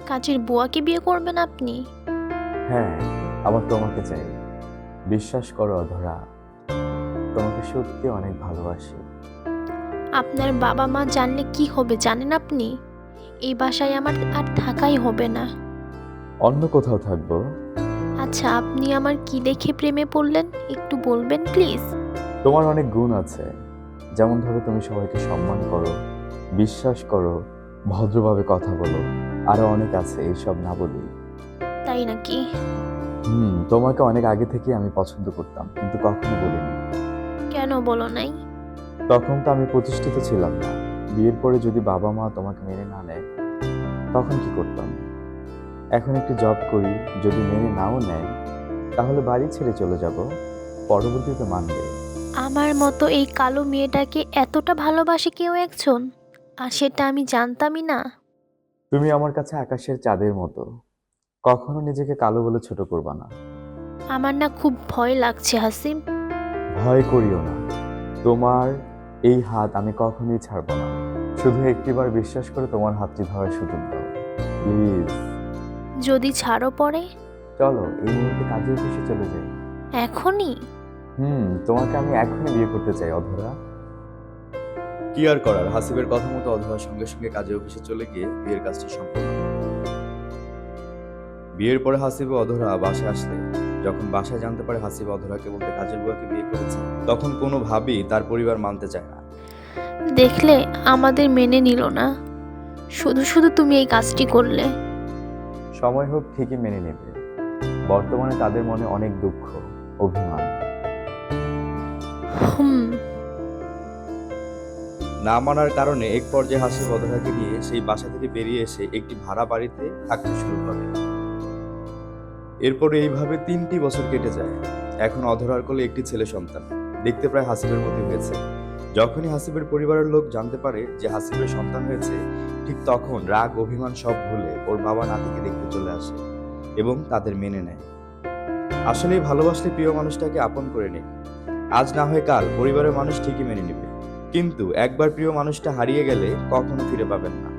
কাজের বুয়াকে বিয়ে করবেন আপনি? হ্যাঁ, আমার তোমাকে চাই। বিশ্বাস করো অধরা, তোমাকে সত্যি অনেক ভালোবাসি। আপনার বাবা মা জানলে কি হবে জানেন আপনি? এই বাসায় আমার আর থাকাই হবে না। অন্য কোথাও থাকবো। আচ্ছা, আপনি আমার কি দেখে প্রেমে পড়লেন একটু বলবেন প্লিজ? তোমার অনেক গুণ আছে, যেমন ধরো তুমি সবাইকে সম্মান করো, বিশ্বাস করো, ভদ্রভাবে কথা বলো, আরো অনেক আছে, এইসব না বলি। তাই নাকি? তোমাকে অনেক আগে থেকে আমি পছন্দ করতাম, কিন্তু কখনো বলিনি। কেন বলো নাই? তখন তো আমি প্রতিষ্ঠিত ছিলাম না। বিয়ের পরে যদি বাবা মা তোমাকে মেনে না নেয়, তখন কি করতাম? এখন একটু জব করি, যদি মেনে নাও নেয়, তাহলে বাড়ি ছেড়ে চলে যাব, পরবর্তীতে মানবে। আমার মতো এই কালো মেয়েটাকে এতটা ভালোবাসে কেউ একজন, আর সেটা আমি জানতামই না। তুমি আমার কাছে আকাশের চাঁদের মতো, কখনো নিজেকে কালো বলে ছোট করবা না। আমার না খুব ভয় লাগছে হাসিম। ভয় করিও না, তোমার এই হাত আমি কখনোই ছাড়বো না। শুধু একটিবার বিশ্বাস করে তোমার হাতটি ধরার সুযোগ দাও, প্লিজ। যদি ছাড়ো পড়ে? চলো এই মুহূর্তে কাজে অফিসে চলে যাই। এখনই? তোমাকে আমি এখনই বিয়ে করতে চাই অধরা। কি আর করার, হাসিবের কথা মতো অধরার সঙ্গে সঙ্গে কাজে অফিসে চলে গিয়ে বিয়ের কাজটি সম্পন্ন করে। বিয়ের পরে হাসিব ও অধরা বাসায় আসলে, যখন বাসায় জানতে পারে হাসিব অধরাকে বলতে কাজের বুয়াকে বিয়ে করেছে, তখন কোনোভাবেই তার পরিবার মানতে চায় না। দেখলে, আমাদের মেনে নিল না। শুধু শুধু তুমি এই কাজটি করলে। সময় হোক ঠিকই মেনে নেবে। বর্তমানে তাদের মনে অনেক দুঃখ, অভিমান। হুম। না মানার কারণে এক পর্যায়ে হাসিব অধরাকে নিয়ে সেই বাসা থেকে বেরিয়ে এসে একটি ভাড়া বাড়িতে থাকতে শুরু করে। এরপরে এইভাবে 3টি বছর কেটে যায়। এখন অধরার কোলে একটি ছেলে সন্তান, দেখতে প্রায় হাসিবের মতো হয়েছে। যখনই হাসিবের পরিবারের লোক জানতে পারে যে হাসিবের সন্তান হয়েছে, ঠিক তখন রাগ অভিমান সব ভুলে ওর বাবা নাতিকে দেখতে চলে আসে এবং তাদের মেনে নেয়। আসলেই ভালোবাসলে প্রিয় মানুষটাকে আপন করে নিন। আজ না হয় কাল পরিবারের মানুষ ঠিকই মেনে নেবে, কিন্তু একবার প্রিয় মানুষটা হারিয়ে গেলে কখনো ফিরে পাবেন না।